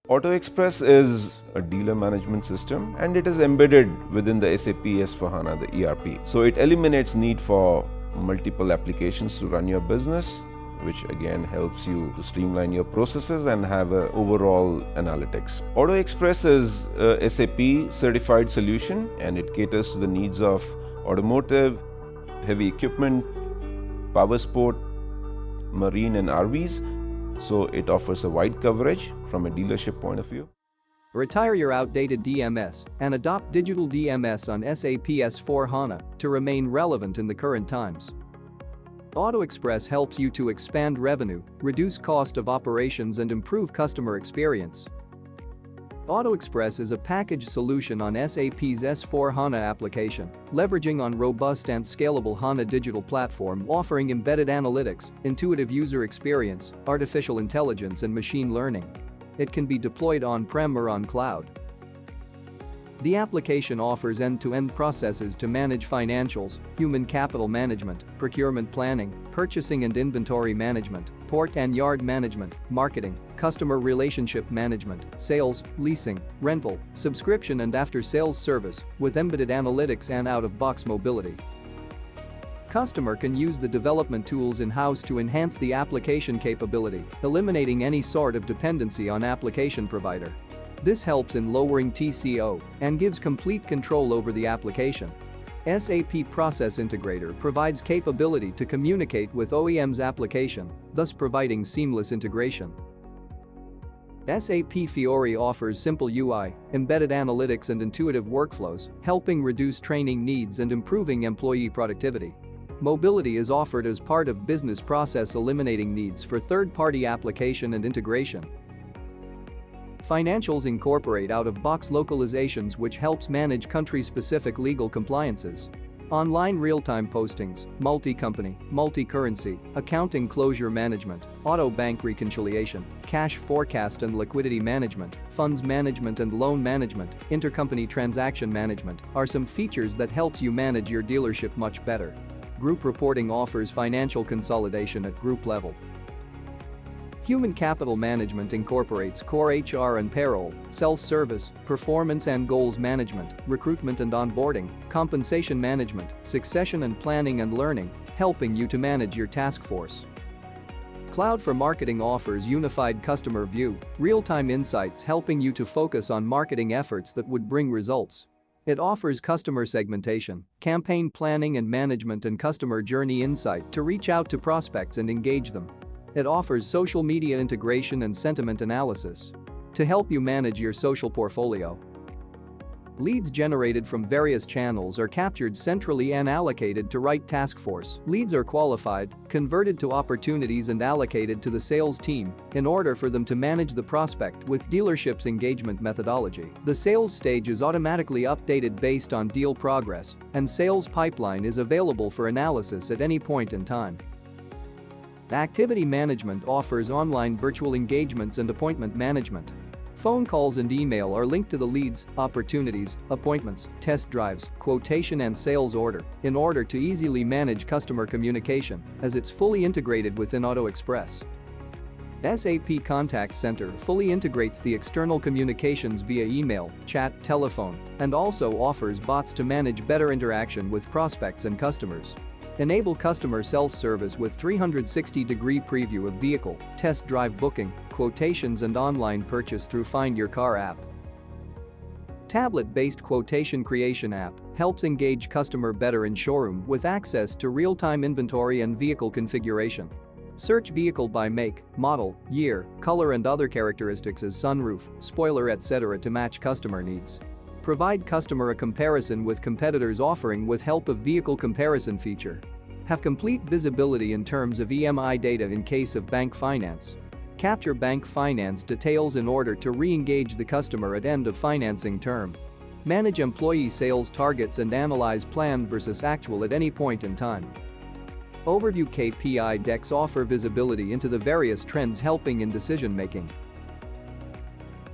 AutoExpress is a dealer management system and it is embedded within the SAP S/4HANA, the ERP. So it eliminates need for multiple applications to run your business, which again helps you to streamline your processes and have an overall analytics. AutoExpress is a SAP certified solution and it caters to the needs of automotive, heavy equipment, power sport, marine and RVs. So it offers a wide coverage from a dealership point of view. Retire your outdated DMS and adopt digital DMS on SAP S/4HANA to remain relevant in the current times. AutoExpress helps you to expand revenue, reduce cost of operations and improve customer experience. AutoExpress is a packaged solution on SAP's S/4HANA application, leveraging on robust and scalable HANA digital platform offering embedded analytics, intuitive user experience, artificial intelligence and machine learning. It can be deployed on-prem or on cloud. The application offers end-to-end processes to manage financials, human capital management, procurement planning, purchasing and inventory management, port and yard management, marketing, customer relationship management, sales, leasing, rental, subscription and after-sales service, with embedded analytics and out-of-box mobility. Customer can use the development tools in-house to enhance the application capability, eliminating any sort of dependency on application provider. This helps in lowering TCO and gives complete control over the application. SAP Process Integrator provides capability to communicate with OEM's application, thus providing seamless integration. SAP Fiori offers simple UI, embedded analytics and intuitive workflows, helping reduce training needs and improving employee productivity. Mobility is offered as part of business process eliminating needs for third-party application and integration. Financials incorporate out-of-box localizations which helps manage country-specific legal compliances. Online real-time postings, multi-company, multi-currency, accounting closure management, auto-bank reconciliation, cash forecast and liquidity management, funds management and loan management, intercompany transaction management are some features that helps you manage your dealership much better. Group reporting offers financial consolidation at group level. Human capital management incorporates core HR and payroll, self-service, performance and goals management, recruitment and onboarding, compensation management, succession and planning and learning, helping you to manage your task force. Cloud for Marketing offers unified customer view, real-time insights helping you to focus on marketing efforts that would bring results. It offers customer segmentation, campaign planning and management and customer journey insight to reach out to prospects and engage them. It offers social media integration and sentiment analysis to help you manage your social portfolio. Leads generated from various channels are captured centrally and allocated to right task force. Leads are qualified, converted to opportunities and allocated to the sales team in order for them to manage the prospect with dealership's engagement methodology. The sales stage is automatically updated based on deal progress, and sales pipeline is available for analysis at any point in time. Activity Management offers online virtual engagements and appointment management. Phone calls and email are linked to the leads, opportunities, appointments, test drives, quotation and sales order in order to easily manage customer communication as it's fully integrated within AutoExpress. SAP Contact Center fully integrates the external communications via email, chat, telephone, and also offers bots to manage better interaction with prospects and customers. Enable customer self-service with 360-degree preview of vehicle, test drive booking, quotations and online purchase through Find Your Car app. Tablet-based quotation creation app helps engage customer better in showroom with access to real-time inventory and vehicle configuration. Search vehicle by make, model, year, color and other characteristics as sunroof, spoiler etc. to match customer needs. Provide customer a comparison with competitors offering with help of vehicle comparison feature. Have complete visibility in terms of EMI data in case of bank finance. Capture bank finance details in order to re-engage the customer at end of financing term. Manage employee sales targets and analyze plan versus actual at any point in time. Overview KPI decks offer visibility into the various trends helping in decision making.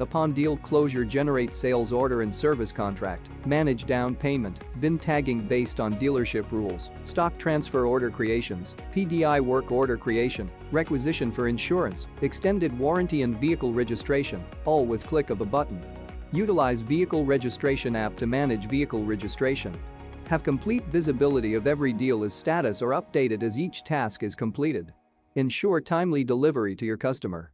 Upon deal closure, generate sales order and service contract, manage down payment, VIN tagging based on dealership rules, stock transfer order creations, PDI work order creation, requisition for insurance, extended warranty and vehicle registration, all with click of a button. Utilize vehicle registration app to manage vehicle registration. Have complete visibility of every deal's status or updated as each task is completed. Ensure timely delivery to your customer.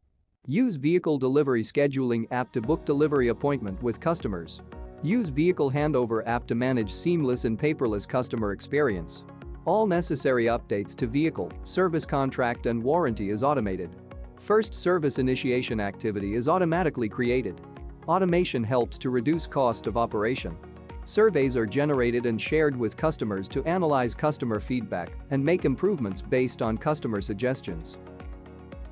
Use vehicle delivery scheduling app to book delivery appointment with customers. Use vehicle handover app to manage seamless and paperless customer experience. All necessary updates to vehicle, service contract and warranty is automated. First service initiation activity is automatically created. Automation helps to reduce cost of operation. Surveys are generated and shared with customers to analyze customer feedback and make improvements based on customer suggestions.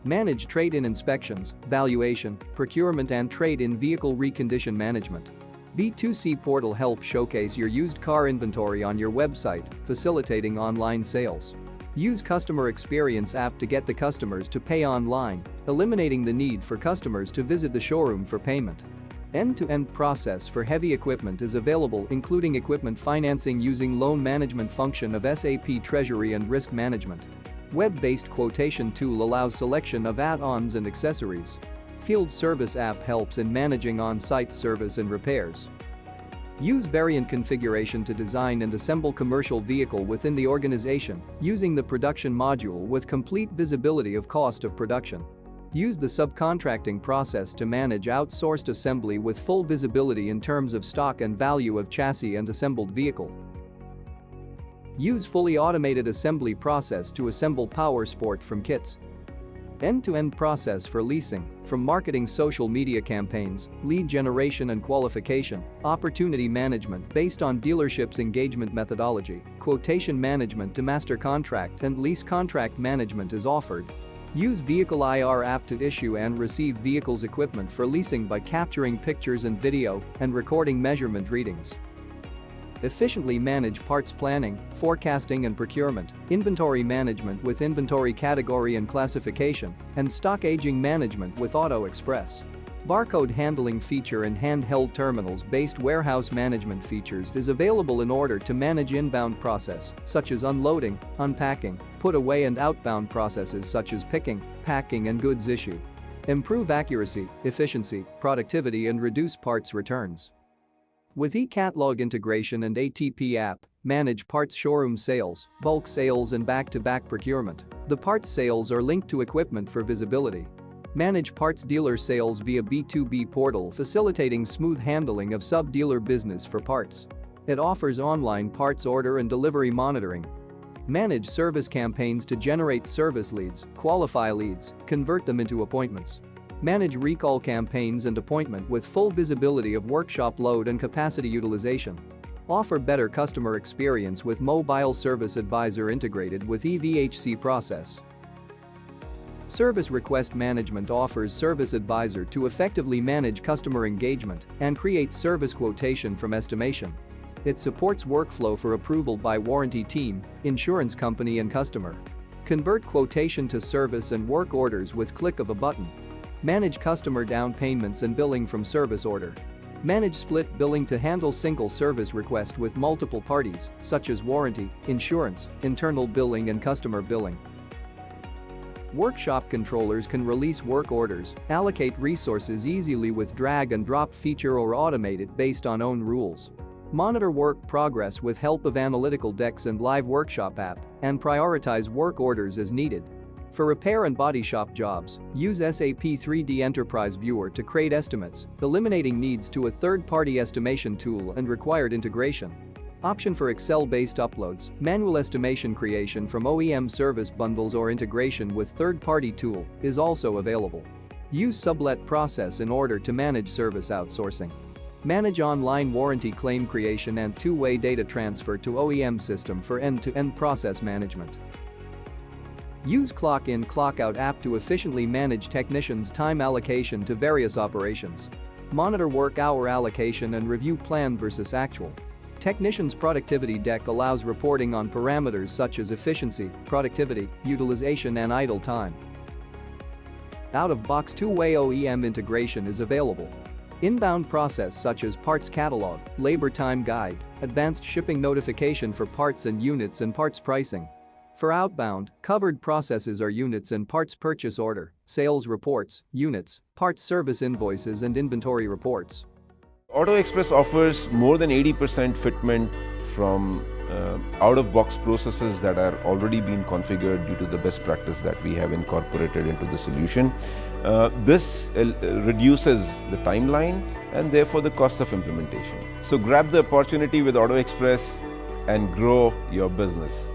Manage trade-in inspections, valuation, procurement and trade-in vehicle recondition management. B2C portal helps showcase your used car inventory on your website, facilitating online sales. Use customer experience app to get the customers to pay online, eliminating the need for customers to visit the showroom for payment. End-to-end process for heavy equipment is available, including equipment financing using loan management function of SAP Treasury and Risk Management. Web-based quotation tool allows selection of add-ons and accessories. Field service app helps in managing on-site service and repairs. Use variant configuration to design and assemble commercial vehicle within the organization using the production module with complete visibility of cost of production. Use the subcontracting process to manage outsourced assembly with full visibility in terms of stock and value of chassis and assembled vehicle. Use fully automated assembly process to assemble power sport from kits. End-to-end process for leasing, from marketing, social media campaigns, lead generation and qualification, opportunity management based on dealership's engagement methodology, quotation management to master contract and lease contract management is offered. Use Vehicle IR app to issue and receive vehicles equipment for leasing by capturing pictures and video and recording measurement readings. Efficiently manage parts planning, forecasting and procurement, inventory management with inventory category and classification, and stock aging management with Auto Express. Barcode handling feature and handheld terminals-based warehouse management features is available in order to manage inbound process, such as unloading, unpacking, put away and outbound processes such as picking, packing and goods issue. Improve accuracy, efficiency, productivity and reduce parts returns. With e-catalog integration and ATP app, manage parts showroom sales, bulk sales and back-to-back procurement. The parts sales are linked to equipment for visibility. Manage parts dealer sales via B2B portal, facilitating smooth handling of sub-dealer business for parts. It offers online parts order and delivery monitoring. Manage service campaigns to generate service leads, qualify leads, convert them into appointments. Manage recall campaigns and appointment with full visibility of workshop load and capacity utilization. Offer better customer experience with Mobile Service Advisor integrated with EVHC process. Service Request Management offers Service Advisor to effectively manage customer engagement and create service quotation from estimation. It supports workflow for approval by warranty team, insurance company and customer. Convert quotation to service and work orders with click of a button. Manage customer down payments and billing from service order. Manage split billing to handle single service request with multiple parties, such as warranty, insurance, internal billing and customer billing. Workshop controllers can release work orders, allocate resources easily with drag and drop feature or automate it based on own rules. Monitor work progress with help of analytical decks and live workshop app, and prioritize work orders as needed. For repair and body shop jobs, use SAP 3D Enterprise Viewer to create estimates, eliminating needs to a third-party estimation tool and required integration. Option for Excel-based uploads, manual estimation creation from OEM service bundles or integration with third-party tool is also available. Use sublet process in order to manage service outsourcing. Manage online warranty claim creation and two-way data transfer to OEM system for end-to-end process management. Use Clock In Clock Out app to efficiently manage technicians' time allocation to various operations. Monitor work hour allocation and review plan versus actual. Technicians' productivity deck allows reporting on parameters such as efficiency, productivity, utilization and idle time. Out-of-box two-way OEM integration is available. Inbound process such as parts catalog, labor time guide, advanced shipping notification for parts and units and parts pricing. For outbound, covered processes are units and parts purchase order, sales reports, units, parts service invoices and inventory reports. Auto Express offers more than 80% fitment from out-of-box processes that are already being configured due to the best practice that we have incorporated into the solution. This reduces the timeline and therefore the cost of implementation. So grab the opportunity with Auto Express and grow your business.